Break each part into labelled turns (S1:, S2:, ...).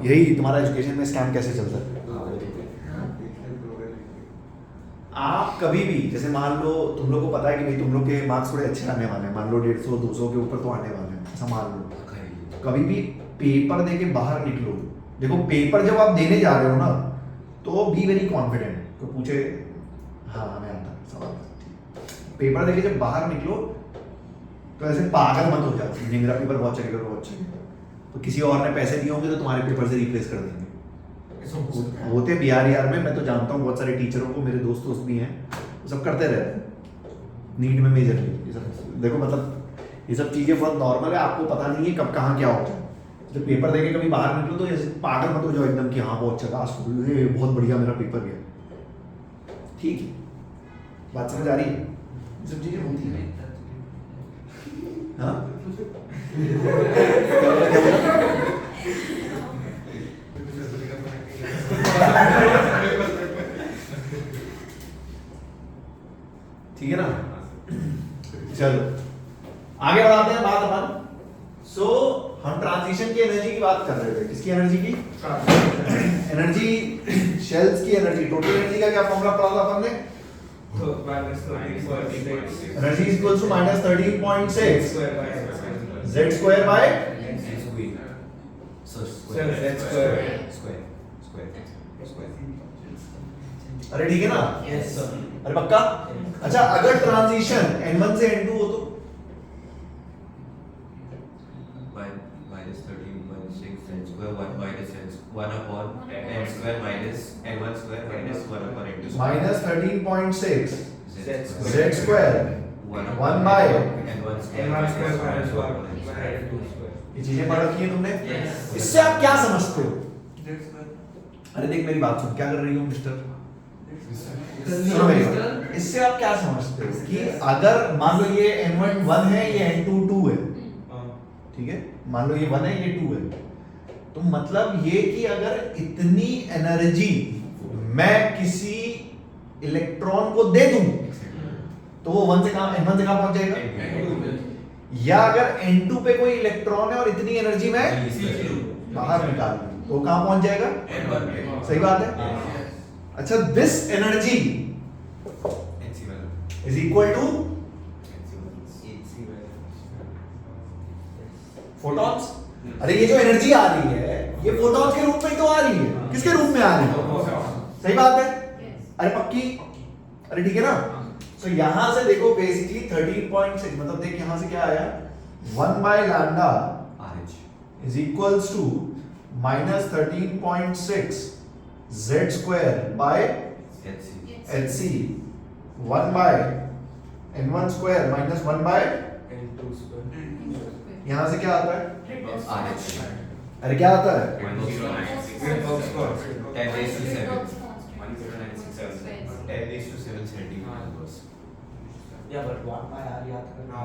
S1: यही तुम्हारा एजुकेशन में स्कैम कैसे चलता है। आप कभी भी जैसे मान लो तुम लोग को पता है कि भाई तुम लोग के मार्क्स थोड़े अच्छे आने वाले हैं, मान लो 150 200 के ऊपर तो आने वाले हैं, ऐसा मान लो। कभी भी पेपर दे के बाहर निकलो, देखो पेपर जब आप देने जा रहे हो ना तो बी वेरी कॉन्फिडेंट। तो पूछे हाँ हमें आता है सवाल, पेपर देके जब बाहर निकलो तो ऐसे पागल मत हो जाओ कि मेरा पेपर बहुत चलेगा बहुत चलेगा, तो किसी और ने पैसे दिए होंगे तो तुम्हारे पेपर से रिप्लेस कर देंगे। होते बिहार में मैं तो जानता हूँ बहुत सारे टीचरों को, मेरे दोस्त भी हैं, वो सब करते रहते हैं नीट में मेजरली ये सब। देखो मतलब ये सब चीज़ें बहुत नॉर्मल है, आपको पता नहीं है कब कहाँ क्या होता है। जब पेपर देके कभी बाहर निकलो तो ऐसे पागल मत हो जाओ एकदम कि हाँ बहुत चला ये बहुत बढ़िया मेरा पेपर गया। ठीक है, बात समझ आ रही है, ये सब चीज़ें होती हैं। हाँ ठीक है ना, चलो आगे बढ़ाते हैं बात अपन। सो हम ट्रांजिशन की एनर्जी की बात कर रहे थे, किसकी एनर्जी की, एनर्जी शेल्स की एनर्जी। टोटल एनर्जी का क्या फॉर्मूला पढ़ा था अपन ने, energy is equal to -13.6 z square by अरे ठीक है ना,
S2: यस सर।
S1: अरे पक्का। अच्छा अगर ट्रांजिशन n1 से n2 हो तो -13.6 z स्क्वायर 1 बाय ये चीजें पढ़ रखी है तुमने। इससे आप क्या समझते हो। अरे देख मेरी बात सुन, क्या कर रही हो मिस्टर, सुनो मेरी बात। इससे आप क्या समझते हो कि अगर मान लो ये n1 1 है, ये n2 2 है, ठीक है, मान लो ये 1 है ये 2 है, तो मतलब ये कि अगर इतनी एनर्जी मैं किसी इलेक्ट्रॉन को दे दूं तो वो 1 से कहां n1 से कहां पहुंच जाएगा, या अगर n2 पे कोई इलेक्ट्रॉन है और इतनी एनर्जी मैं बाहर निकाल दूं तो कहां पहुंच जाएगा n1। सही बात है। अच्छा this energy is equal to photons. अरे ये जो एनर्जी आ रही है ये फोटॉन्स के रूप में ही तो आ रही है, किसके रूप में आ रही है, सही बात है। अरे पक्की, अरे ठीक है ना। तो यहां से देखो बेसिकली 13.6 मतलब देख यहां से क्या आया 1 by lambda is equals to -13.6 z square by hc 1 by n1 square -1 by
S2: n2 square.
S1: यहां से क्या आता है, अरे क्या आता है
S2: या बट 1 बाय r याद करना।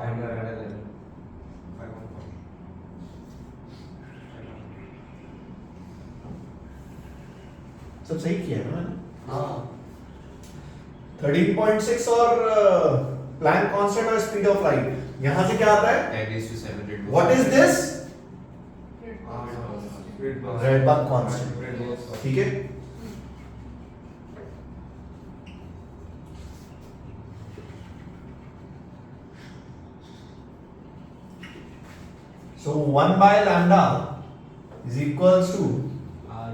S1: सब सही किया है ना मैंने।
S2: हां
S1: 13.6 और प्लैंक कांस्टेंट और स्पीड ऑफ लाइट, यहां से क्या आता है, what is this, Rydberg constant, ठीक है। So 1 by lambda is equals to
S2: r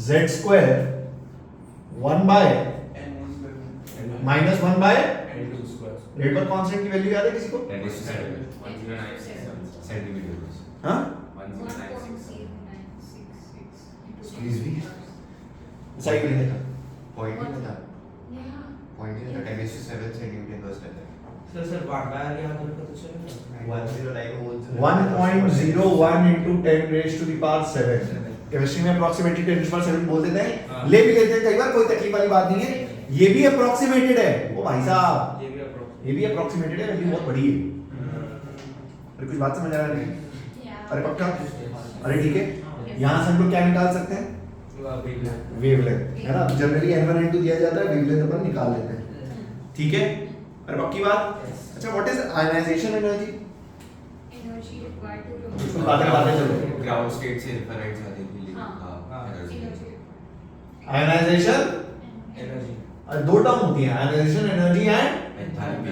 S1: z square 1 by -1 by
S2: n2 square.
S1: Rydberg constant की वैल्यू याद है किसी को, हाँ प्लीज भी सही नहीं देखा
S2: सर 1 बाय r याद रखो तो चलेगा।
S1: 1.01 into 10 raised to the power 7। Chemistry में अप्रोक्सीमेटली 10 to the power 7 बोल देते हैं, ले भी लेते हैं कई बार, कोई तकलीफ वाली बात नहीं है। ये भी अप्रोक्सीमेटेड है वो भाई साहब, ये भी अप्रोक्सीमेटेड है, वैल्यू बहुत बड़ी है। अरे कुछ बात समझ आ रहा है, अरे पक्का, अरे ठीक है। यहाँ से हम लोग क्या निकाल सकते हैं, वेवलेंथ है ना, जनरली n1 n2 दिया जाता है, वेवलेंथ अपन निकाल लेते हैं, ठीक है। अरे पक्की बात। अच्छा what is ionisation energy,
S3: energy required to
S1: बातें चलो
S4: ग्राउंड स्टेट से इंफ्रारेड जाने के लिए
S1: आयनाइजेशन
S2: एनर्जी
S1: दो टर्म होती है, ionisation energy and
S2: enthalpy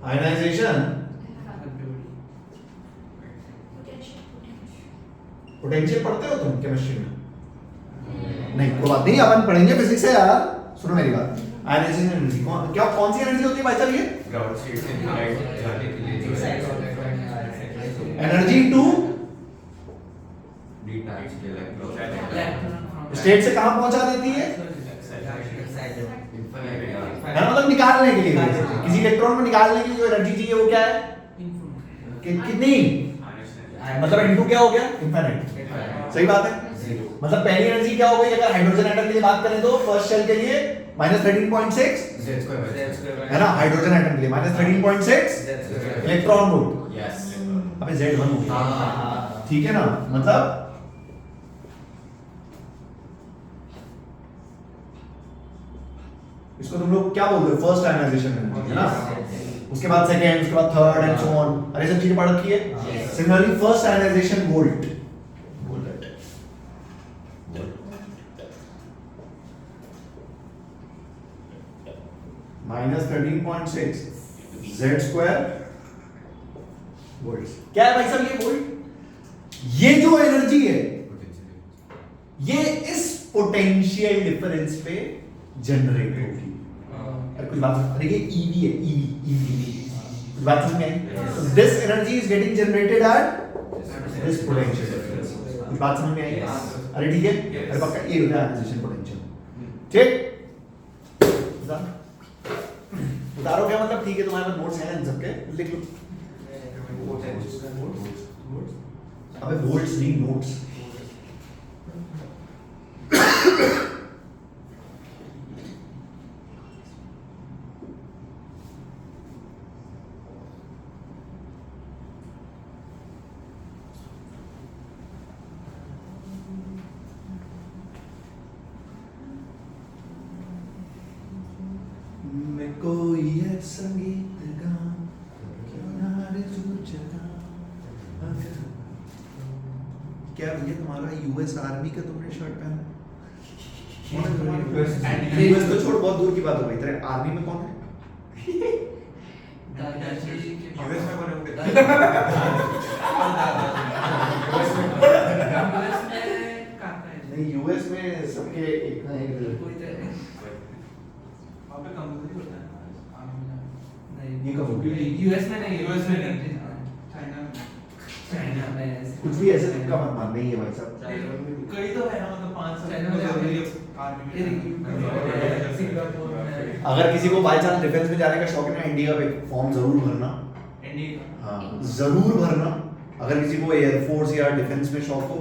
S1: ionisation potential पढ़ते हो तुम केमिस्ट्री में? नहीं, कोई बात नहीं, अपन पढ़ेंगे फिजिक्स है यार। सुनो मेरी बात, आयनाइजेशन एनर्जी कौन सी एनर्जी होती है भाई साहब? ये
S3: ग्राउंड स्टेट से लाइट जाने के लिए जो
S1: एनर्जी इनटू
S3: डी टाइम्स के इलेक्ट्रॉन
S1: स्टेट से कहां पहुंचा देती है?
S3: इनफाइनाइट
S1: है मतलब निकालने के लिए, किसी इलेक्ट्रॉन को निकालने के लिए जो एनर्जी चाहिए वो क्या है? कितनी? मतलब इनटू क्या हो गया? इनफाइनाइट। सही बात है। मतलब पहली एनर्जी क्या हो गई अगर हाइड्रोजन एटम के लिए बात करें तो फर्स्ट शेल के लिए -13.6
S3: Z2
S1: है ना, हाइड्रोजन एटम के लिए -13.6 इलेक्ट्रॉन वोल्ट।
S3: यस
S1: अबे Z1 हो गया,
S3: हाँ
S1: ठीक है ना? मतलब इसको तुम लोग क्या बोलते हो? फर्स्ट आयनाइजेशन एनर्जी है ना, उसके बाद सेकंड, उसके बाद थर्ड एंड सो ऑन, अरे सब चीजें पढ़ रखी है। Similarly first ionisation volt -13.6 Z2 volt. क्या है भाई साहब ये वोल्ट? ये जो एनर्जी है ये इस पोटेंशियल डिफरेंस पे जनरेट होगी। अरे कुछ बात, अरे ये ईवी है, ईवी कुछ बात समझ में आई? तो this energy is getting generated at this potential difference. कुछ बात समझ में आई? अरे ठीक है, अरे पक्का ये होता है आयनाइजेशन पोटेंशियल। ठीक, उतारो क्या मतलब? ठीक है, तुम्हारे पास नोट्स हैं इन सबके, लिख लो। अबे वोल्ट्स नहीं, नोट्स। मैं कोई है संगीत गाऊं, किनारे दूर जगह। क्या भैया तुम्हारा यूएस आर्मी का तुमने शर्ट पहना? यूएस तो छोड़, बहुत दूर की बात हो गई। तेरे आर्मी में कौन है?
S3: यूएस में कौन है?
S1: नहीं, यूएस में सबके एक ना एक ये कब हो गया?
S2: यूएस में नहीं,
S3: चाइना में
S1: कुछ भी ऐसे तुक्का मत मार, नहीं है भाई साहब।
S2: कई तो है ना, मतलब 5 सिंगापुर में।
S1: अगर किसी को बाय चांस डिफेंस में जाने का शौक है ना, इंडिया का फॉर्म जरूर भरना। हाँ जरूर भरना। अगर किसी को एयरफोर्स या डिफेंस में शौक हो,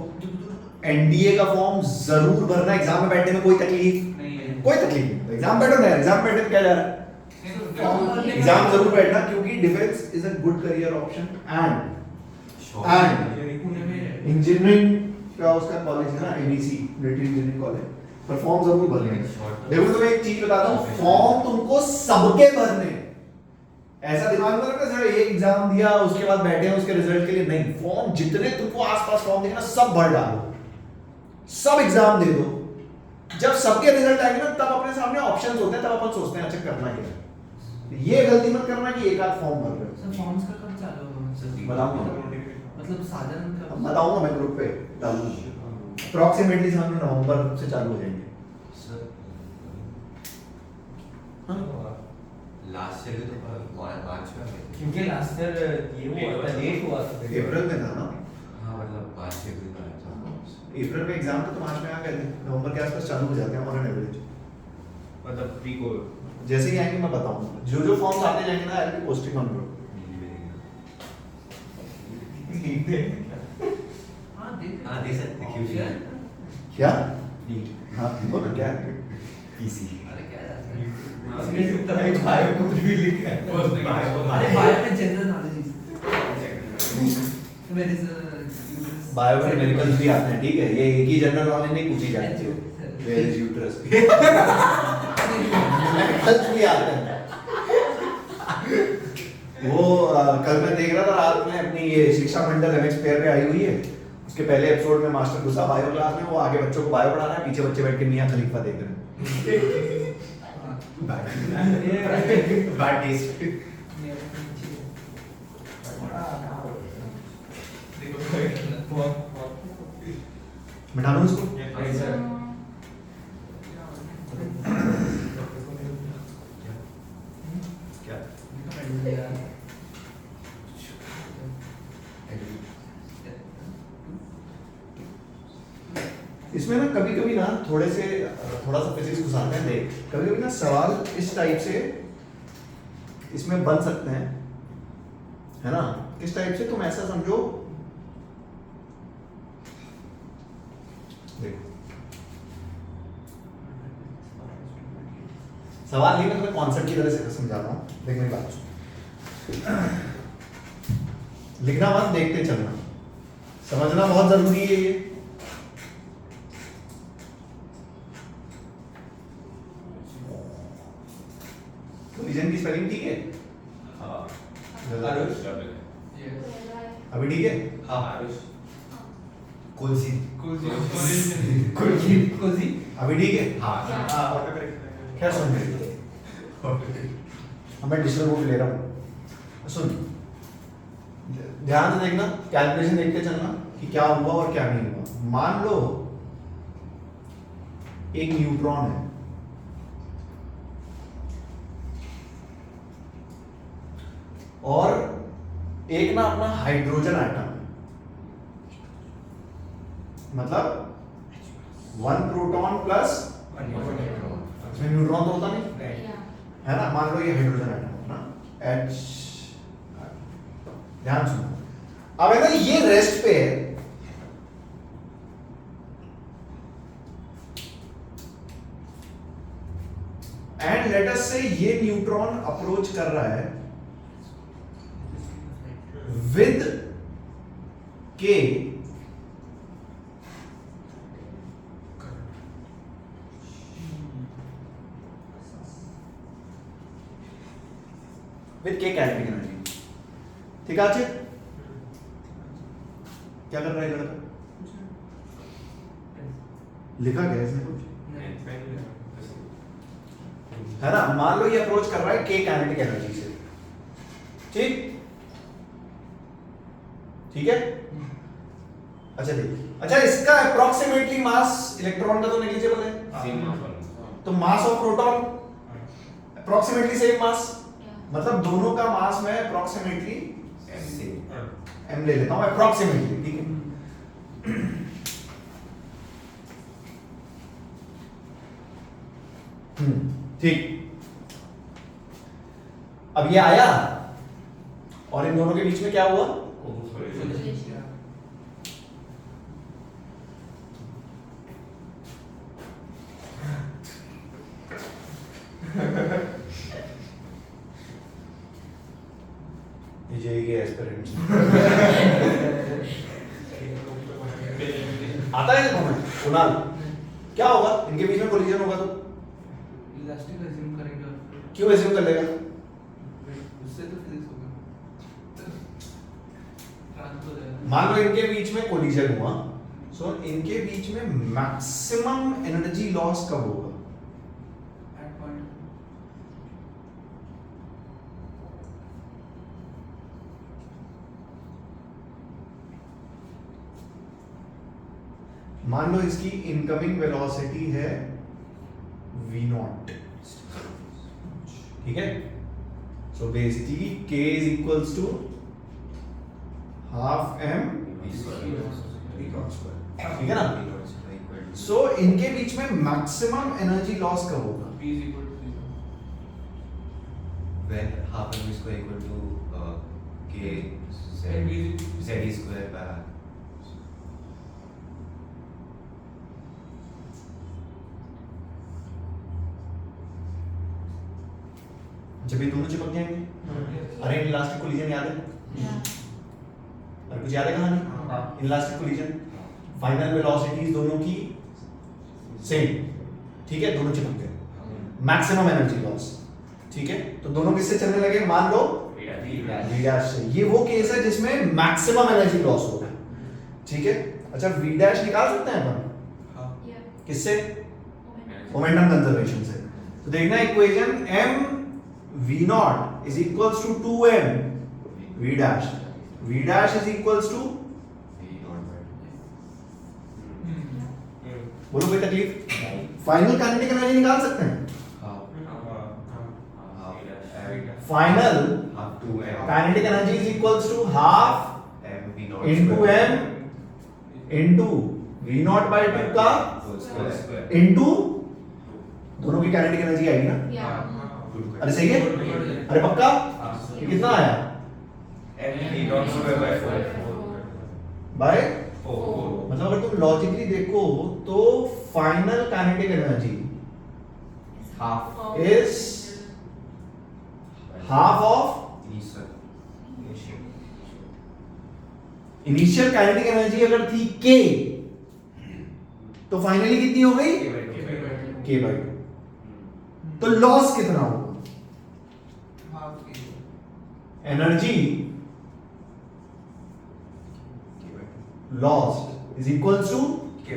S1: एनडीए का फॉर्म जरूर भरना। एग्जाम में बैठने में कोई तकलीफ
S2: नहीं है।
S1: कोई तकलीफ नहीं। एग्जाम बैठो ना, एग्जाम बैठने में क्या जा रहा है? एग्जाम जरूर बैठना, क्योंकि defence is a good career option. And engineering का उसका कॉलेज है ना, एबीसी मिलिट्री इंजीनियरिंग कॉलेज, पर फॉर्म जरूर भरने हैं। देखो तुम्हें एक चीज बताता हूँ, फॉर्म तुमको सबके भरने हैं। ऐसा दिमाग में रखना सर एक एग्जाम दिया उसके बाद बैठे हैं उसके रिजल्ट के लिए, नहीं। फॉर्म जितने तुमको आसपास फॉर्म दिखे ना सब भर डालो, सब एग्जाम दे दो। जब सबके रिजल्ट आएंगे ना तब अपने सामने ऑप्शंस होते हैं, तब अपन सोचते हैं अच्छा करना क्या है। ये गलती मत करना कि एक आध फॉर्म भर रहे हो।
S2: सर फॉर्म्स का कब चालू होगा?
S1: बताऊंगा,
S2: मतलब साधारण
S1: अब
S2: कब?
S1: बताऊंगा मैं ग्रुप पे डालूंगा। अप्रॉक्सीमेटली हम नवंबर से चालू हो जाएंगे।
S3: लास्ट ईयर तो मार्च में
S2: क्योंकि लास्ट ईयर ये हुआ था, लेट हुआ था।
S1: अप्रैल में था ना?
S3: हाँ मतलब 5 अप्रैल का था।
S1: अप्रैल में एग्जाम तो मार्च में आ गए थे, नवंबर के आसपास चालू हो जाते हैं ऑन एन एवरेज।
S3: मतलब प्री को
S1: जैसे ही आएंगे मैं बताऊंगा, जो जो फॉर्म्स आते जाएंगे ना I will posting on group.
S3: हाँ दे सकते क्यों नहीं?
S1: क्या?
S3: नीट
S1: हाँ बोलो क्या?
S3: पीसी
S2: अरे क्या
S3: बायो को भी लिखा है।
S2: अरे बायो में जनरल नॉलेज
S1: बायो में मेडिकल्स भी आते हैं, ठीक है? ये एक ही जनरल नॉलेज नहीं पूछी जाती है। Where is uterus? मेडिकल्स भी आते हैं। वो कल मैं देख रहा था रात में, अपनी ये शिक्षा मंडल एमएक्स पेयर पे आई हुई है, उसके पहले एपिसोड में मास्टर घुसा बायो क्लास में, वो आगे बच्चों को बायो पढ़ा रहा है, पीछे बच्चे बैठ के मियां खलीफा देख रहे हैं।
S3: Bad taste.
S1: मिटा दूं इसको?
S3: क्या?
S1: इसमें ना कभी कभी ना थोड़ा सा फिजिक्स घुसाते हैं। देख, कभी कभी ना सवाल इस टाइप से इसमें बन सकते हैं, है ना? इस टाइप से तुम ऐसा समझो, देखो सवाल नहीं, मैं तुम्हें कॉन्सेप्ट की तरह से समझा रहा हूँ। देख मेरी बात सुन, लिखना मत, देखते चलना, समझना बहुत जरूरी है ये। कोलिजन की स्पेलिंग ठीक है?
S3: हाँ।
S2: आरुष।
S1: अभी ठीक है?
S3: हाँ आरुष। कुलसी।
S2: कोजी।
S1: अभी ठीक है?
S3: हाँ।
S1: क्या सुन रही मैं डिजिटल बुक ले रहा हूँ, सुन ध्यान से देखना, कैलकुलेशन देखते चलना कि क्या हुआ और क्या नहीं हुआ। मान लो एक न्यूट्रॉन है और एक ना अपना हाइड्रोजन आइटम है, मतलब 1 प्रोटॉन प्लस, इसमें न्यूट्रॉन तो होता नहीं है ना। मान लो ये हाइड्रोजन आइटम है ना, H। ध्यान सुनो, अब है ना ये रेस्ट पे है, एंड लेट अस से ये न्यूट्रॉन अप्रोच कर रहा है विद के काइनेटिक एनर्जी। ठीक है अच्छे? क्या कर रहा है लड़का? लिखा क्या है इसने कुछ? है ना, मान लो ये अप्रोच कर रहा है के काइनेटिक एनर्जी से, ठीक? ठीक है? अच्छा देख, अच्छा इसका अप्रोक्सीमेटली मास इलेक्ट्रॉन का तो नेग्लिजिबल है, तो mass of proton approximately same mass, मतलब दोनों का मास में अप्रोक्सीमेटली m ले लेता हूं अप्रोक्सीमेटली, ठीक है? ठीक। अब ये आया और इन दोनों के बीच में क्या हुआ? जेई के एस्पिरेंट्स आता है कमेंट। कुणाल, क्या होगा इनके बीच में कोलिजन होगा तो
S2: इलास्टिक अज्यूम करेंगे,
S1: क्यों अज्यूम कर लेगा?
S2: उससे तो फिजिक्स होगा, ट्रांसफर हो जाएगा।
S1: मान लो इनके बीच में कोलिजन हुआ, सो इनके बीच में मैक्सिमम एनर्जी लॉस कब होगा?
S2: एट पॉइंट
S1: मान लो इसकी इनकमिंग वेलोसिटी है v0, ठीक है? So basically k is equals to half m ठीक है ना? सो इनके बीच में मैक्सिमम एनर्जी लॉस कब होगा?
S2: p is equal to 0
S3: when half m is equal to k z square by r.
S1: जब ये दोनों चिपक जाएंगे, अरे इलास्टिक कोलिजन याद है? अरे कुछ याद है कहानी? इलास्टिक कोलिजन, फाइनल वेलोसिटीज दोनों की सेम, ठीक है? दोनों चिपक गए, मैक्सिमम एनर्जी लॉस, ठीक है? तो दोनों किससे चलने लगे? मान लो वी डैश से। ये वो केस है जिसमें मैक्सिमम एनर्जी लॉस होगा, ठीक है? अच्छा v डैश निकाल सकते हैं अपन
S4: Yeah.
S1: किससे? मोमेंटम कंजर्वेशन से। तो देखना equation m v not is equals to 2m v dash is equals to, बोलो कोई तकलीफ? फाइनल काइनेटिक एनर्जी निकाल सकते हैं। Final kinetic energy is equals to half into m into v not by 2 का इनटू दोनों की काइनेटिक एनर्जी आएगी ना?
S4: Yeah.
S1: अरे सही है? अरे पक्का? ये कितना आया? बाय मतलब अगर तुम लॉजिकली देखो तो final kinetic energy is half of initial kinetic energy अगर थी k तो फाइनली कितनी हो गई? k by 2। तो लॉस कितना होगा? Energy lost is equals to k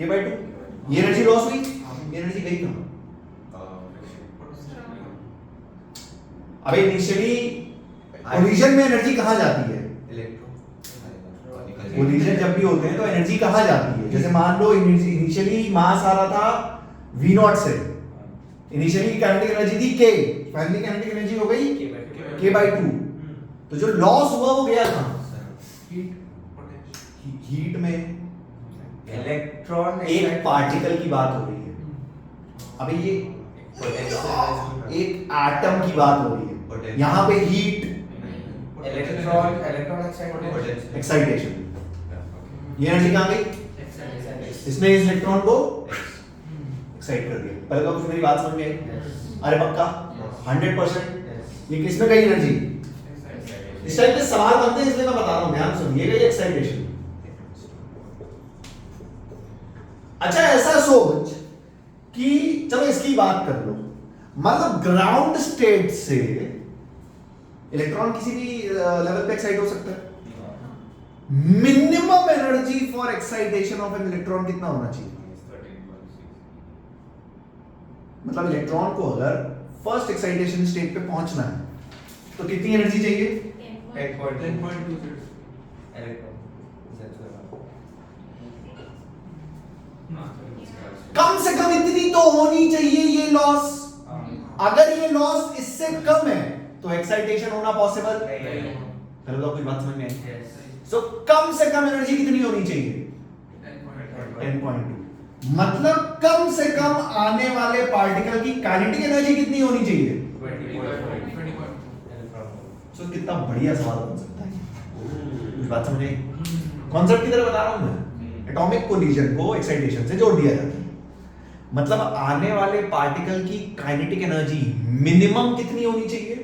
S1: by 2। ये एनर्जी लॉस हुई, ये एनर्जी गई कहां? अबे इनिशियली कोलिजन में एनर्जी कहां जाती है? कोलिजन जब भी होते हैं तो एनर्जी कहां जाती है? जैसे मान लो इनिशियली मास आ रहा था v नॉट से, इनिशियली काइनेटिक एनर्जी थी k, फाइनली काइनेटिक एनर्जी हो गई k बाय 2। तो जो लॉस हुआ वो गया कहां? हीट में।
S2: इलेक्ट्रॉन
S1: एक पार्टिकल की बात हो रही है, अबे ये एक एटम की बात हो रही है, यहाँ पे हीट
S2: इलेक्ट्रॉन
S1: एक्साइटेशन। ये एनर्जी कहाँ गई? इसने इस इलेक्ट्रॉन को एक्साइट कर दिया। पहले तो कुछ मेरी बात समझ में आई? अरे पक्का 100%। ये किसमें गई एनर्जी? इस टाइप के सवाल बनते हैं इसलिए मैं बता रहा हूँ, ध्यान सुनिए। गई एक्साइटेशन। अच्छा ऐसा सोच कि चलो इसकी बात कर लो, मतलब ग्राउंड स्टेट से इलेक्ट्रॉन किसी भी लेवल पे एक्साइट हो सकता है। Minimum energy for excitation of an electron कितना होना चाहिए? मतलब इलेक्ट्रॉन को अगर फर्स्ट एक्साइटेशन स्टेट पे पहुंचना है तो कितनी एनर्जी चाहिए?
S2: 10.2
S1: कम से कम इतनी तो होनी चाहिए ये लॉस। अगर ये लॉस इससे कम है तो एक्साइटेशन होना पॉसिबल? पहले तो कुछ बात समझ में आई? सो कम से कम एनर्जी कितनी होनी चाहिए? 10.2। मतलब कम से कम आने वाले पार्टिकल की काइनेटिक एनर्जी कितनी होनी चाहिए? सो कितना बढ़िया सवाल बन सकता है। कुछ बात समझ आई? कॉन्सेप्ट की तरह बता रहा हूं मैं। एटॉमिक कोलिजन को एक्साइटेशन से जोड़ दिया जाता है, मतलब आने वाले पार्टिकल की काइनेटिक एनर्जी मिनिमम कितनी होनी चाहिए?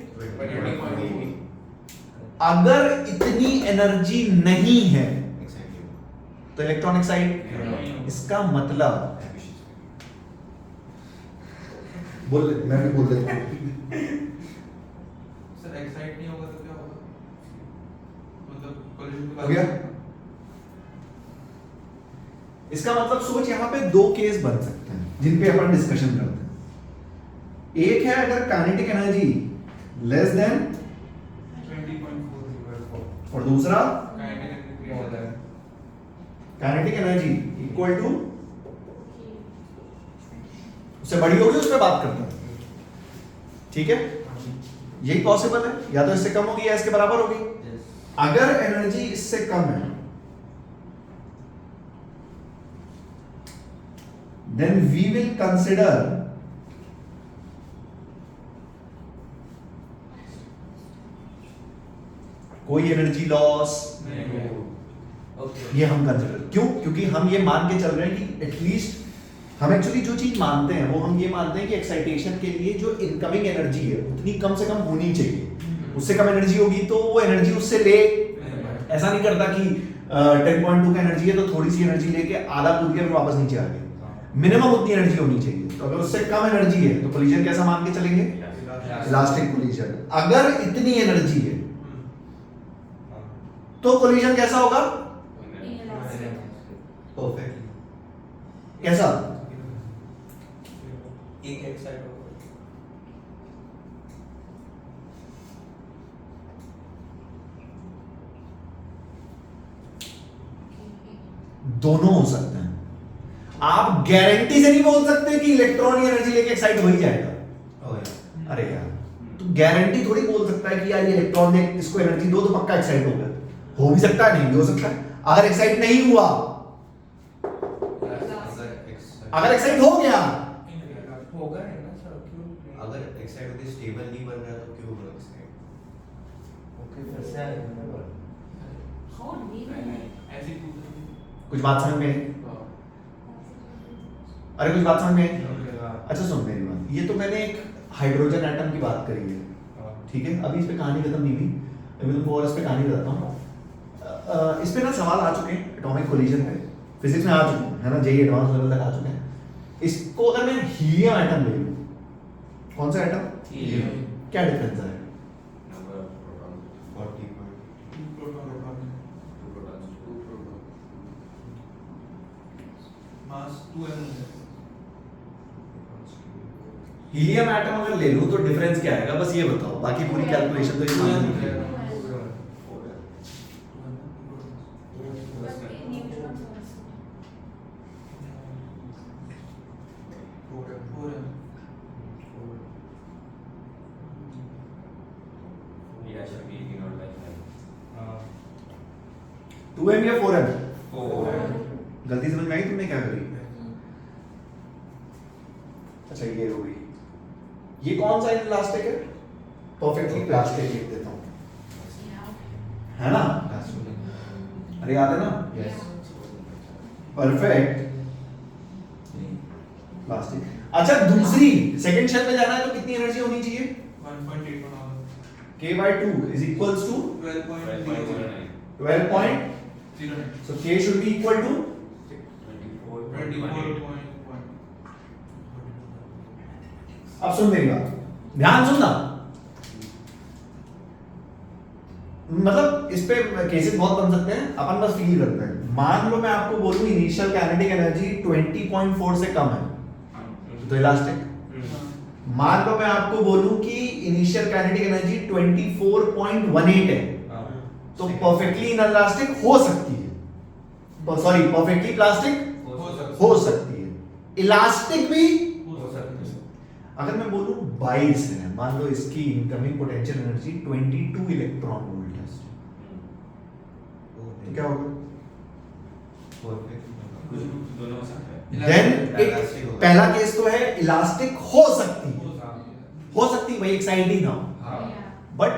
S1: अगर इतनी एनर्जी नहीं है तो इलेक्ट्रॉन एक्साइट। इसका मतलब बोल, मैं भी बोल देता हूं।
S5: सर एक्साइट नहीं होगा तो क्या होगा? मतलब कोलिजन के
S1: हो गया? इसका मतलब सोच, यहां पे दो केस बन सकते हैं जिन पे अपन डिस्कशन करते हैं। एक है अगर काइनेटिक एनर्जी लेस देन
S5: 20.4
S1: और दूसरा
S5: kinetic
S1: kinetic energy equal to, उससे बड़ी होगी उस पर बात करते हैं। ठीक है, यही पॉसिबल है, या तो इससे कम होगी या इसके बराबर होगी। अगर एनर्जी इससे कम है then we will consider कोई एनर्जी लॉस। ये हम कंसिडर क्यों? क्योंकि हम ये मान के चल रहे हैं कि एटलीस्ट हम एक्चुअली जो चीज मानते हैं वो हम ये मानते हैं कि एक्साइटेशन के लिए जो इनकमिंग एनर्जी है उतनी कम से कम होनी चाहिए। उससे कम एनर्जी होगी तो वो एनर्जी उससे ले, ऐसा नहीं करता कि 10.2 का एनर्जी है तो थोड़ी सी एनर्जी लेके आधा कूद के फिर वापस नीचे आ गया। मिनिमम उतनी एनर्जी होनी चाहिए। तो अगर उससे कम एनर्जी है तो कोलिजन कैसा मान के चलेंगे? Elastic collision. अगर इतनी एनर्जी है तो कोलिजन कैसा होगा? कैसा?
S2: एक एक्साइड होगा।
S1: दोनों हो सकते हैं। आप गारंटी से नहीं बोल सकते कि इलेक्ट्रॉन एनर्जी लेके एक्साइट हो ही जाएगा। अरे यार, तो गारंटी थोड़ी बोल सकता है कि यार ये इलेक्ट्रॉन ने इसको एनर्जी दो तो पक्का एक्साइट होगा। हो भी सकता है, नहीं भी हो सकता है। अगर एक्साइट नहीं हुआ, अगर एक्साइट हो गया,
S2: होगा है ना सर, क्यों?
S3: अगर एक्साइड होके स्टेबल नहीं बन रहा तो क्यों होगा एक्साइड?
S2: ओके, फिर से आएगा ना बोल।
S5: ऐसे ही पूछ रहे
S1: कुछ बात समझ में आई? अरे कुछ बात समझ में आई? अच्छा सुन मेरी बात, ये तो मैंने एक हाइड्रोजन एटम की बात करी है, ठीक है? अभी इस पे कहानी खत्म नहीं हुई, अभी तुमको और इस पे कहानी बताता हूँ। इस पे ना सवाल आ चुके हैं एटॉमिक कोलिजन पे, फिजिक्स में आ चुके हैं, है ना? जेई एडवांस लेवल तक आ चुके हैं। इसको अगर मैं हीलियम एटम ले लूँ, कौन सा एटम?
S2: हीलियम।
S1: क्या डिफरेंस है?
S3: Number of proton 40.2
S5: proton
S3: protons.
S5: Mass 2m है।
S1: हीलियम एटम अगर ले लूँ तो डिफरेंस क्या आएगा, बस ये बताओ, बाकी पूरी कैलकुलेशन तो ये सामने लिखी है।
S3: Yeah, should be ignored by 5.
S1: 2m या 4m?
S3: 4.
S1: गलती समझ में आई तुमने क्या करी? अच्छा ये हो गई। ये कौन सा इलास्टिक है? परफेक्टली प्लास्टिक लिख देता हूँ, है ना? अरे याद है ना?
S3: Yes.
S1: Perfect plastic. अच्छा दूसरी सेकंड शेल में जाना है तो कितनी एनर्जी होनी चाहिए?
S5: 1.8
S1: k/2 is equals to
S5: 12.09
S1: 12.09, so k should be equal to
S5: 24.1
S1: अब सुन मेरी बात, ध्यान सुनना, मतलब इस पे केसेस बहुत बन सकते हैं, अपन बस फील करते हैं। मान लो मैं आपको बोलूं इनिशियल काइनेटिक एनर्जी 20.4 से कम है तो इलास्टिक। मान लो मैं आपको बोलूं कि इनिशियल काइनेटिक एनर्जी 24.18 है तो परफेक्टली इनइलास्टिक हो सकती है, सॉरी परफेक्टली प्लास्टिक हो सकती है, इलास्टिक भी
S2: हो सकता है।
S1: अगर मैं बोलूं 22 है, मान लो इसकी incoming potential energy 22 electron volt है, तो क्या होगा?
S3: दोनों हो सकता है।
S1: देन
S3: Elastic होगा।
S1: पहला केस तो है इलास्टिक हो सकती है, हो सकती है, वही एक्साइटिंग ना हो, बट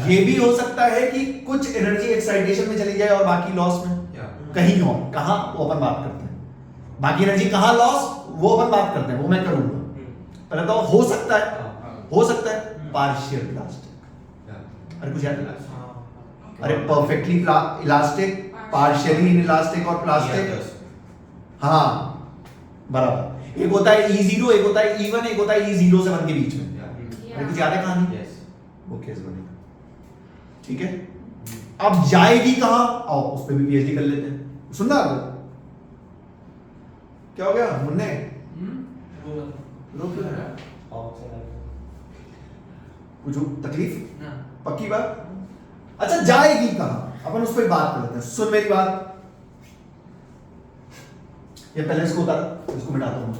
S1: ये भी हो सकता है कि कुछ एनर्जी एक्साइटेशन में चली जाए और बाकी लॉस में कहीं और, कहां वो अपन बात करते हैं, बाकी एनर्जी कहां लॉस वो अपन बात करते हैं, वो मैं करूंगा। पहले तो हो सकता है, हो सकता है पार्शियल प्लास्टिक। अरे कुछ याद है? अरे परफेक्टली इलास्टिक, पार्शियली इनइलास्टिक और प्लास्टिक, हाँ बराबर। एक होता है E0, एक होता है E1, एक होता है E0 से 1 के बीच में। अरे कुछ याद है कहानी?
S3: Yes.
S1: वो केस बनेगा, ठीक है? अब जाएगी कहां? आओ उस पे भी पीएचडी कर लेते हैं। सुनना क्या हो गया मुन्ने? रोक क्यों रहा है? कुछ तकलीफ? पक्की बात? अच्छा जाएगी कहां, अपन उस पर बात कर लेते हैं। सुन मेरी बात, ये पहले इसको उतार, इसको मिटाता हूं।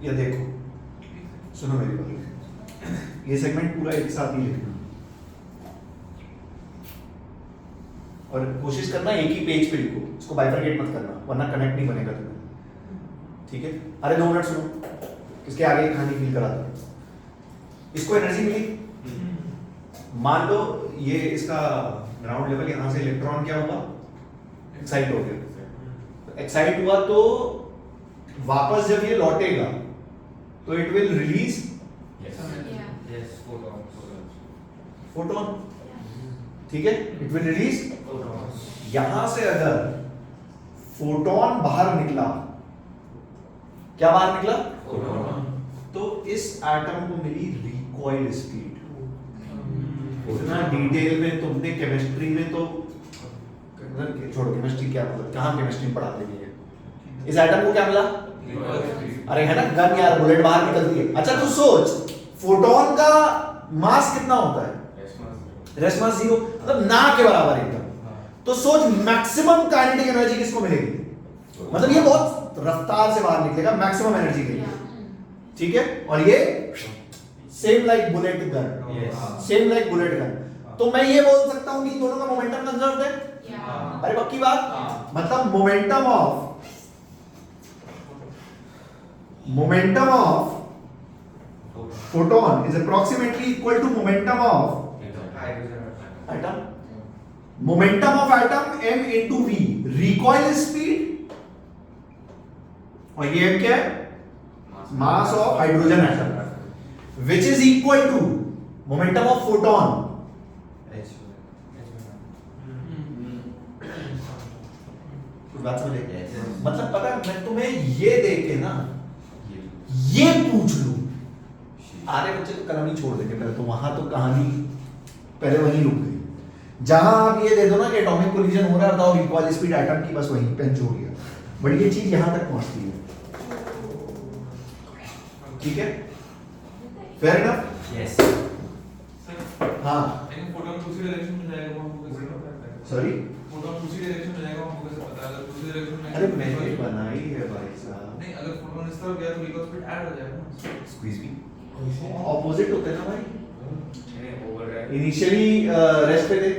S1: या देखो, सुनो मेरी बात, ये सेगमेंट पूरा एक साथ ही लिखना और कोशिश करना एक ही पेज पे लिखो, इसको बाइफरकेट मत करना वरना कनेक्ट नहीं बनेगा तुम्हें, ठीक है? अरे 2 मिनट सुनो, इसके आगे एक कहानी फील करा दो। इसको एनर्जी मिली, मान लो ये इसका ग्राउंड लेवल यहां से इलेक्ट्रॉन क्या हुआ, एक्साइट हो गया, एक्साइट हुआ तो वापस जब ये लौटेगा तो it will release
S2: Yes, photon.
S1: Photon, ठीक है? It will release
S2: Photons.
S1: यहां से अगर फोटोन बाहर निकला, क्या बाहर निकला?
S2: Photon.
S1: तो इस एटम को मिली रिकॉइल स्पीड। उतना डिटेल में तुमने केमिस्ट्री में तो छोड़ो, केमिस्ट्री क्या मतलब, कहाँ केमिस्ट्री पढ़ाते नहीं है। इस एटम को क्या मिला? अरे है ना गन यार, बुलेट बाहर निकलती है। अच्छा तू सोच, फोटोन का मास कितना होता है? रेस्ट मास 0, मतलब ना के बराबर एकदम। तो सोच मैक्सिमम काइनेटिक एनर्जी किसको मिलेगी, मतलब ये बहुत रफ्तार से बाहर निकलेगा मैक्सिमम एनर्जी के लिए, ठीक है? और ये same like bullet gun, same like bullet gun. तो मैं ये बोल सकता हूं कि इन दोनों का मोमेंटम कंजर्व्ड है। अरे पक्की बात, मतलब momentum of photon is approximately equal to momentum of atom. Momentum of atom m into v, recoil speed, और ये m क्या है? Mass of hydrogen atom, which is equal to momentum of photon. कुछ बात समझे? मतलब पता है, मैं तुम्हें ये देख के ना ये पूछ लूं, आधे बच्चे तो कलम ही छोड़ देंगे पहले, तो वहां तो कहानी पहले वहीं रुक गई। जहां आप ये दे दो ना कि एटॉमिक कोलिजन हो रहा है, बताओ रिकॉइल स्पीड एटम की, बस वहीं पेन छोड़ गया। बट ये चीज यहां तक पहुंचती है, ठीक है? Fair enough?
S2: Yes.
S1: हाँ
S5: लेकिन फोटोन दूसरी डायरेक्शन में जाएगा, वो हमको कैसे पता है?
S1: सॉरी,
S5: फोटोन दूसरी डायरेक्शन में जाएगा, हमको कैसे पता है? अगर दूसरी डायरेक्शन में
S1: अरे मैंने बनाई है भाई साहब,
S5: नहीं, अगर फोटोन इस तरफ गया तो रिकॉइल स्पीड ऐड हो जाएगा ना।
S3: Squeeze me.
S1: ऑपोजिट होते हैं ना भाई।
S3: Overdrive.
S1: इनिशियली रेस्ट पे थे,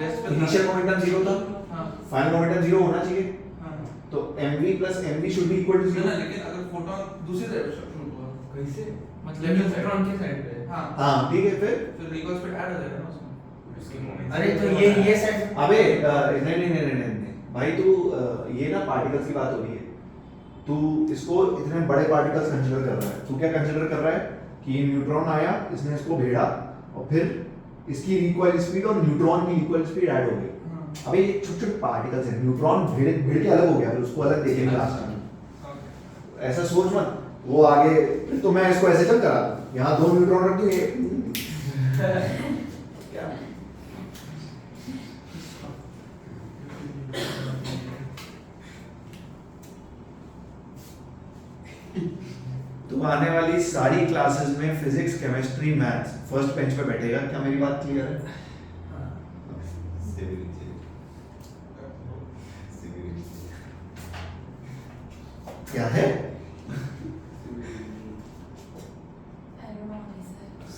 S5: रेस्ट पे
S1: इनिशियल मोमेंटम 0 था,
S5: हां
S1: फाइनल मोमेंटम 0 होना चाहिए,
S5: हां
S1: तो mv plus mv should be equal to
S5: ना,
S1: 0।
S5: लेकिन अगर फोटोन दूसरी डायरेक्शन में हुआ
S2: कैसे?
S5: मतलब
S2: लेकिन
S5: left side।
S2: फोटोन के साइड पे।
S5: हां
S1: हाँ ठीक है,
S5: फिर रिकॉइल स्पीड ऐड हो जाएगा ना उसमें।
S3: उसकी moment.
S2: अरे तो ये साइड।
S1: अबे नहीं भाई, तू ये ना पार्टिकल्स की बात हो रही है, तू इसको इतने बड़े पार्टिकल्स कंसीडर कर रहा है। तू क्या कंसीडर कर रहा है कि ये न्यूट्रॉन आया, इसने इसको भेड़ा और फिर इसकी रिकॉइल स्पीड और न्यूट्रॉन की इक्वल स्पीड ऐड हो गई। अबे ये छोटे छोटे पार्टिकल्स हैं, न्यूट्रॉन भिड़ के अलग हो गया, फिर उसको अलग देखेंगे लास्ट में। ऐसा सोच मत, वो आगे तो मैं इसको ऐसे चल करा दूं, यहाँ 2 न्यूट्रॉन रख दूं, ये क्या तो आने वाली सारी क्लासेस में physics, chemistry, maths first bench पे बैठेगा। क्या मेरी बात क्लियर है?
S3: Civil engineering. Civil engineering.
S1: क्या है?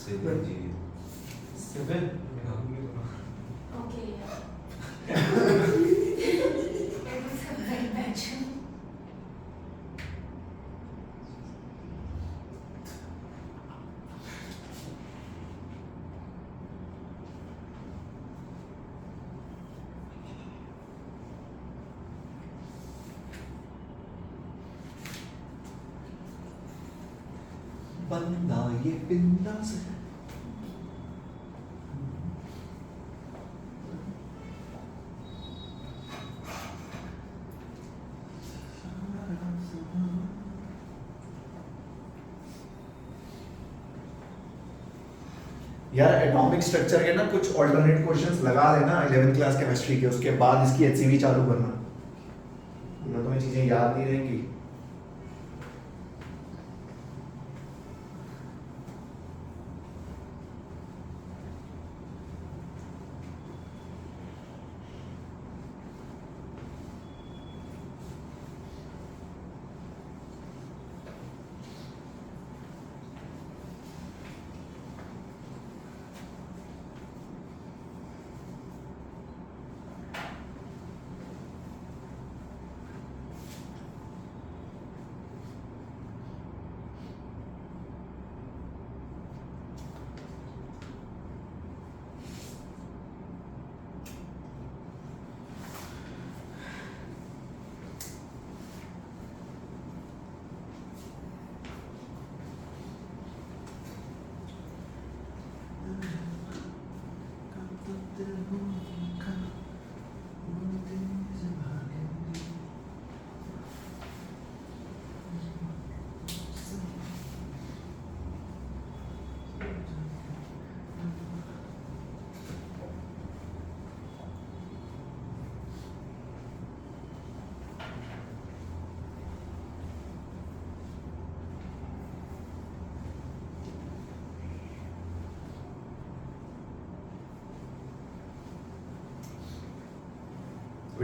S3: Civil engineering.
S1: सिविल बंदा ये बिंदास है। यार एटॉमिक स्ट्रक्चर के ना कुछ ऑल्टरनेट क्वेश्चंस लगा लेना 11th क्लास केमिस्ट्री के, उसके बाद इसकी एचसीवी चालू करना, वरना तुम्हें चीजें याद नहीं रहेंगी।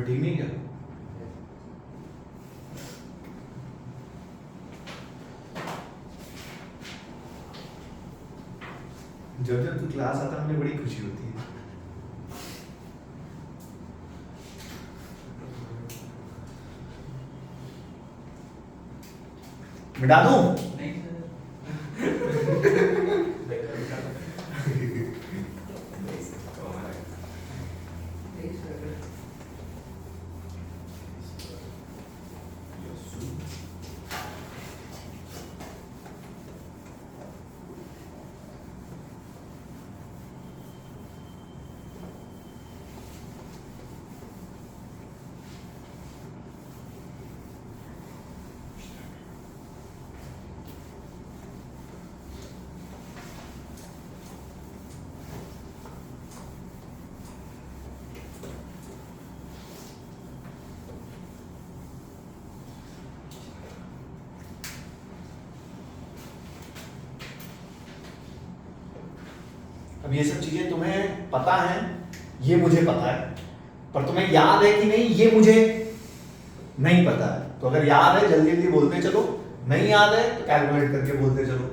S1: अबे ठीक नहीं क्या? जब जब तू क्लास आता है मुझे बड़ी खुशी होती है। मिटा दूं?
S5: नहीं सर
S1: अब ये सब चीजें तुम्हें पता है, ये मुझे पता है, पर तुम्हें याद है कि नहीं ये मुझे नहीं पता है। तो अगर याद है जल्दी जल्दी बोलते चलो, नहीं याद है तो कैलकुलेट करके बोलते चलो।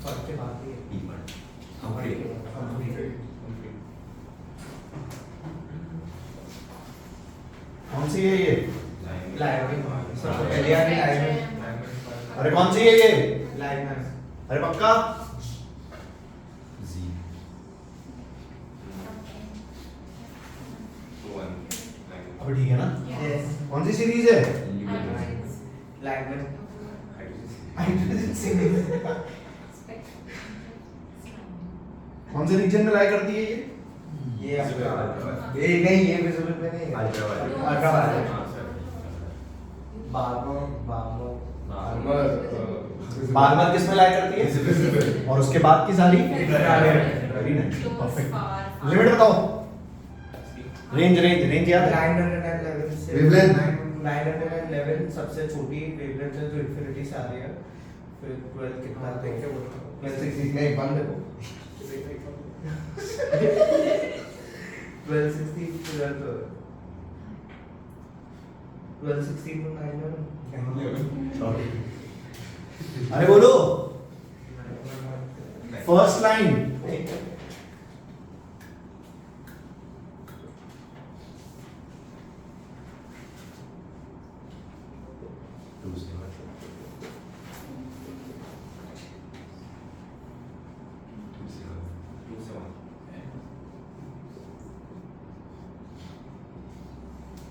S2: फर्स्ट के बाद ही
S1: कौन सी है ये?
S2: लाइनमैन सबसे पहले आ गई लाइनमैन
S1: अरे कौन सी है ये?
S2: लाइनमैन
S1: अरे पक्का? अभी ठीक है ना?
S2: यस
S1: कौन सी सीरीज है?
S2: लाइनमैन
S1: कौन से रीजन में लाई करती है ये?
S2: ये आपका ये नहीं, ये विजुअल में नहीं है। अल्ट्रावायलेट
S1: बार किस में लाई करती है? और उसके बाद की सारी? Very nice, perfect. लिमिट बताओ। रेंज याद है?
S2: 911 से
S1: Wavelength?
S2: 911 सबसे छोटी वेवलेंथ है जो इंफिनिटी से आ रही है। फिर 12 कितना देख के बोलता हूँ 1260 नहीं बंद देखो 1260 1260 to 911
S1: अरे बोलो फर्स्ट लाइन।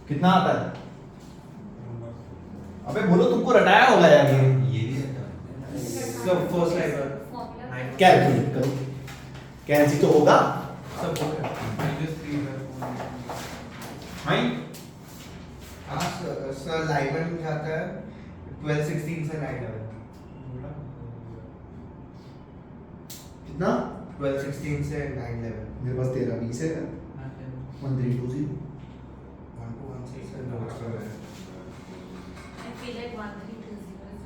S1: कितना आता है? अबे बोलो, तुमको रटाया होगा यार ये।
S2: So first लाइन
S1: कैलकुलेट करो, कैंसी तो होगा।
S2: सब हो गया।
S1: हाँ
S2: हाँ सर लाइनमैन में जाता है 1216 से 911
S1: कितना?
S2: 1216 से 911
S1: मेरे पास 1320 है। 1320
S2: 1216 से 911
S4: I feel like 1320 is right.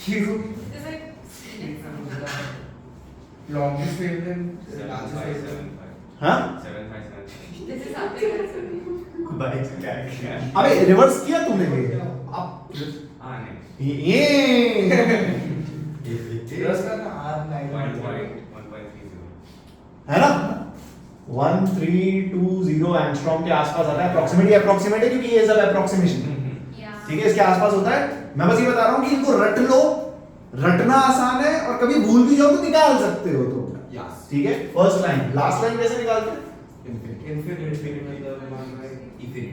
S2: क्यों
S4: It's like
S2: longest wavelength largest wavelength
S1: हाँ?
S4: this is something else.
S1: अबे रिवर्स किया तुमने ये? अब ये
S2: प्लस का ना R9
S1: है ना? 1320 एंगस्ट्रॉम के आसपास आता है। अप्रोक्सीमेट है क्योंकि ये सब अप्रोक्सीमेशन
S4: Yeah.
S1: ठीक है, इसके आसपास होता है। मैं बस ये बता रहा हूँ कि इनको रट लो, रटना आसान है और कभी भूल भी जाओ तो निकाल सकते हो तुम। ठीक है, फर्स्ट लाइन। लास्ट लाइन कैसे निकालते हैं?
S2: infinity मतलब 1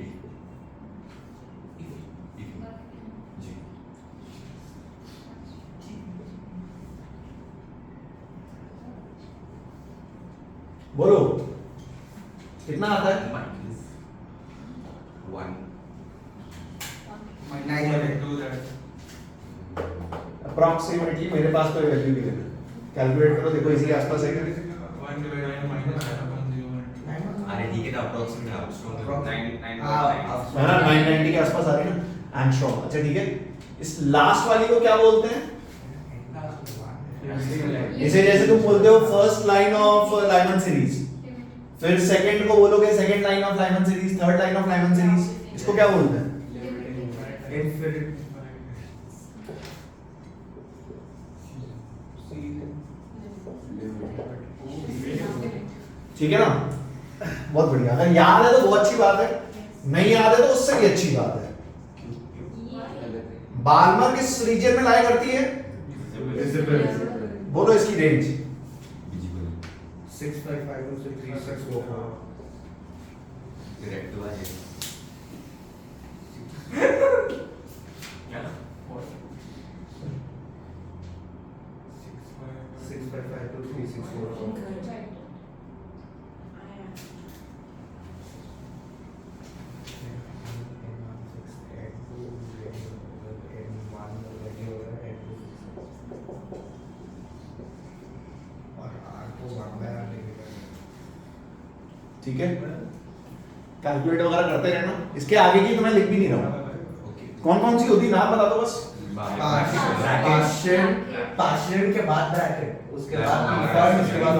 S1: बोलो कितना आता है?
S2: 911
S1: अप्रोक्सीमेटली मेरे पास कोई वैल्यू नहीं है। कैलकुलेट करो, देखो इसी के आसपास है क्या?
S3: अरे ठीक है ना, अप्रोक्सीमेट
S2: Approx-
S3: 9
S2: हाँ,
S1: 990 के आसपास आ रही है ना एंगस्ट्रॉम। अच्छा ठीक है, इस लास्ट वाली को क्या बोलते हैं?
S2: Last
S1: इसे जैसे तुम बोलते हो first line of Lyman series, फिर सेकंड को बोलोगे second line of Lyman series, third line of Lyman series, इसको क्या बोलते हैं?
S2: Infinite.
S1: ठीक है ना? बहुत बढ़िया। अगर याद है तो बहुत अच्छी बात है, नहीं याद है तो उससे भी अच्छी बात है। बाल्मर किस रीजन में लाई करती है? बोलो इसकी रेंज।
S2: 655
S3: Direct वाले।
S1: ठीक है, कैलकुलेट वगैरह करते रहना। इसके आगे की तो मैं लिख भी नहीं रहा हूँ।
S3: Okay.
S1: कौन कौन सी होती नाम बता दो बस।
S2: पार्शियल के बाद ब्रैकेट, उसके बाद डिफॉल्ट, उसके बाद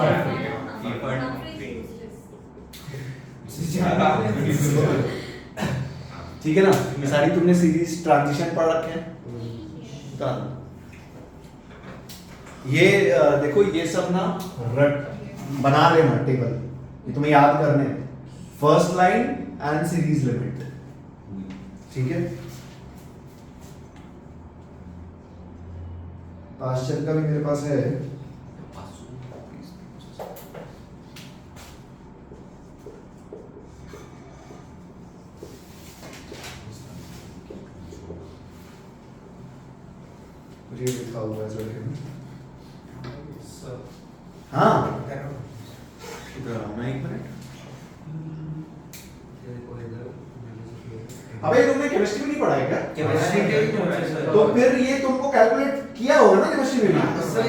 S1: ठीक है ना? ये सारी तुमने सीरीज ट्रांजिशन पढ़ रखे हैं। तो ये देखो ये सब ना बना लेना टेबल, ये तुम्हें याद करने हैं। First line and series limit, ठीक है? पास्चर का भी मेरे पास है। ये लिखा हुआ है सर। हाँ इधर आओ ना एक मिनट। अबे तुमने केमिस्ट्री में नहीं पढ़ा है क्या?
S2: केमिस्ट्री के ही नोट्स है।
S1: तो फिर ये तुमको कैलकुलेट किया होगा ना केमिस्ट्री में भी?
S2: सर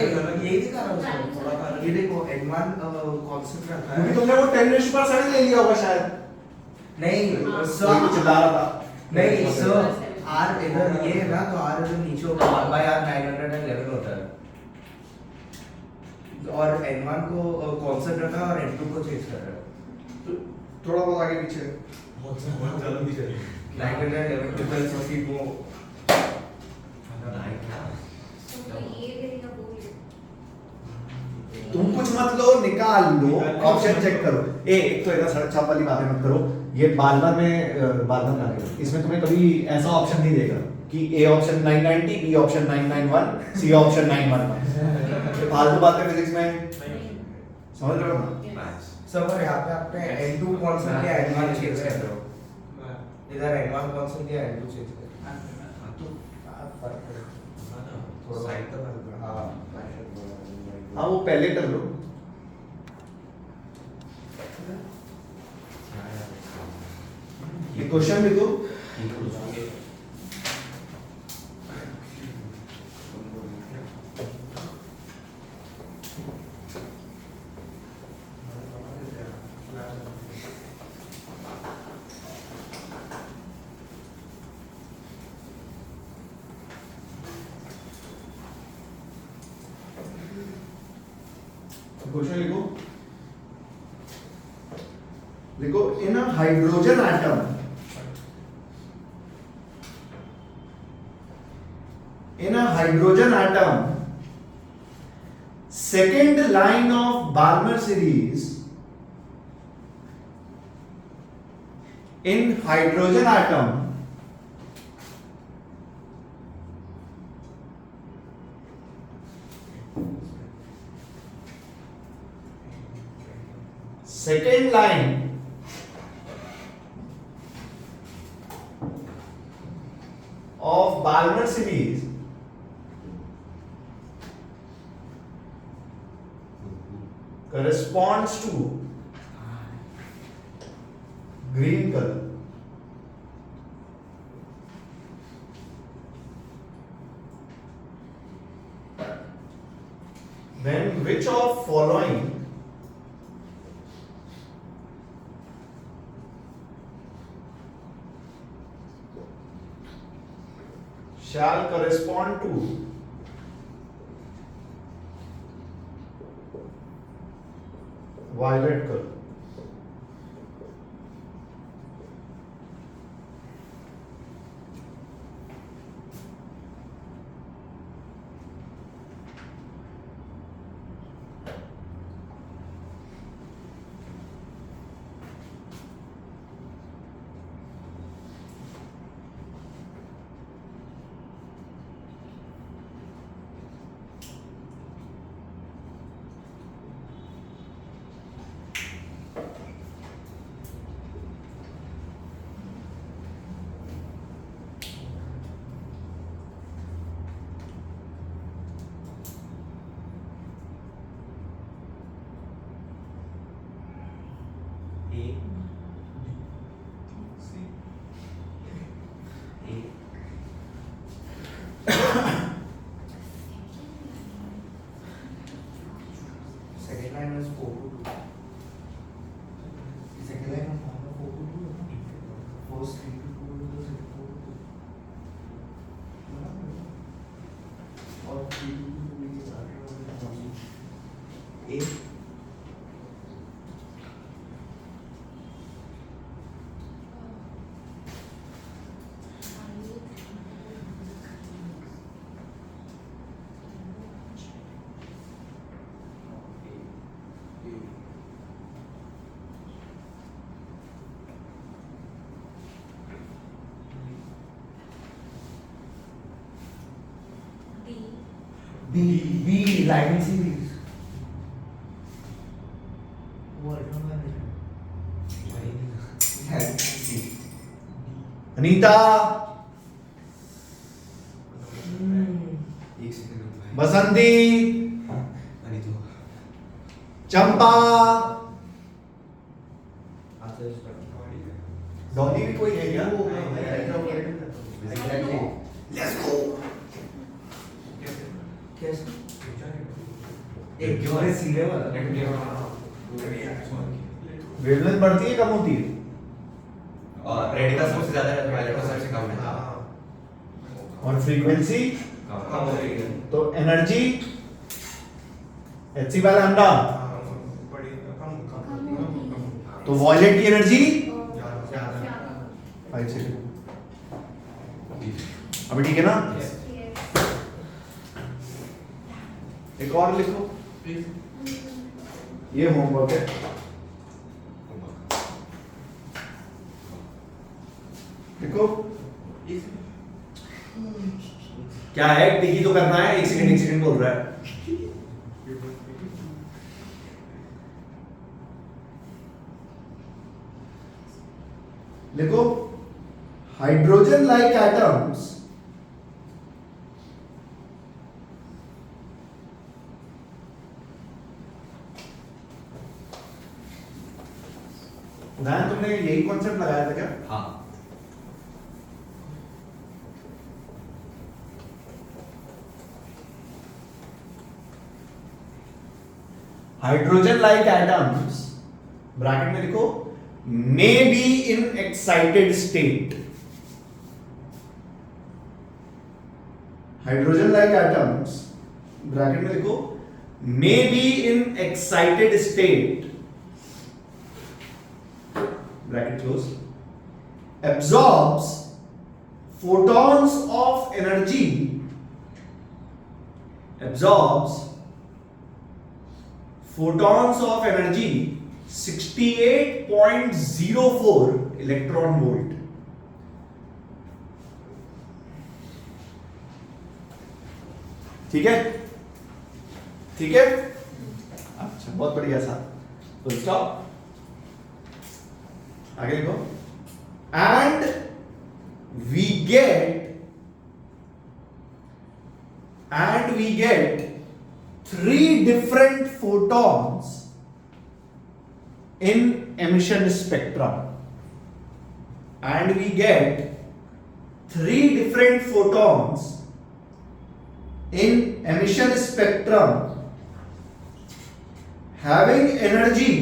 S2: यही दिखा रहा हूँ सर, थोड़ा सा ये देखो N1 कांस्टेंट रहता
S1: क्योंकि
S2: है।
S1: तुमने वो 10⁻7 ले लिया होगा शायद।
S2: नहीं
S1: कोई
S2: सर,
S1: कुछ चिल्ला रहा था।
S2: नहीं सर, R इधर ये है ना, तो R इधर नीचे होगा, 1/R 911 होता है। और N1 को कांस्टेंट रखा है और N2 को चेंज कर रहा है।
S1: थोड़ा बहुत आगे पीछे।
S2: 911 डिफरेंस ऑफ की वो
S1: तुम कुछ मत लो, निकाल लो, ऑप्शन चेक करो। एक तो इधर सड़क छाप वाली बातें मत करो। ये बालमर में बालमर ना करो, इसमें तुम्हें कभी ऐसा ऑप्शन नहीं देगा कि A option 990, B option 991, C option 911। फालतू बातें फिजिक्स में समझ रहे हो ना?
S2: सर पर यहाँ पे आपने N2 कांस्टेंट या N1 चेंज कर रहे हो। इधर N1 कांस्टेंट या N2 चेंज कर रहे हो। थोड़ा
S3: साइड का
S2: हाँ
S1: हाँ वो पहले कर लो। ये क्वेश्चन लिखो। क्वेश्चन लिखो। लिखो in a hydrogen atom, in a hydrogen atom, second line of Balmer series in hydrogen atom second line of Balmer series corresponds to green color. Then which of following shall correspond to violet color.
S2: A.
S3: C.
S2: A. Second line was 4 to 2. Second line was 4 to 2. First 3 to 2 was 4 to 2. और 3 to 2 is A.
S4: D.
S2: B. Lighting series. What? C.
S1: Anita
S3: एक second रुक भाई
S1: बसंती
S3: अरे तो
S1: चंपा
S2: आते
S1: डॉली भी कोई है क्या?
S2: लेट्स गो कैसे एक जो है सीधे वाला
S1: वेवलेंथ बढ़ती है कम होती है?
S3: और रेड का सबसे ज्यादा है वायलेट का सबसे कम है
S1: और फ्रीक्वेंसी
S3: कम हो रही है
S1: तो energy H C by lambda तो वॉयलेट की एनर्जी 5 सेकंड अभी ठीक है ना? एक और लिखो ये होमवर्क है लिखो क्या है टिकी तो करना है एक सेकंड बोल रहा है लिखो हाइड्रोजन लाइक एटम्स ध्यान तुमने यही कॉन्सेप्ट लगाया था क्या?
S3: हाँ
S1: हाइड्रोजन लाइक एटम्स ब्रैकेट में लिखो may be in excited state hydrogen like atoms bracket में लिखो may be in excited state bracket close absorbs photons of energy absorbs photons of energy 68.04 electron volt ठीक है अच्छा बहुत बढ़िया सा फुल स्टॉप आगे लिखो and we get 3 different photons in emission spectrum and we get 3 different photons in emission spectrum having energy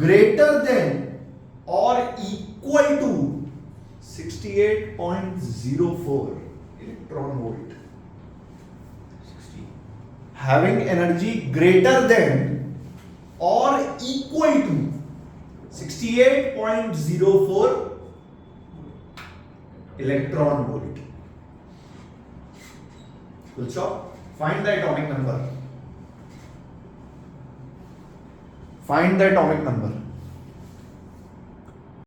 S1: greater than or equal to 68.04 electron volt.
S3: 60.
S1: Having energy greater than or equal to 68.04 electron volt. Full stop. Find the atomic number. Find the atomic number.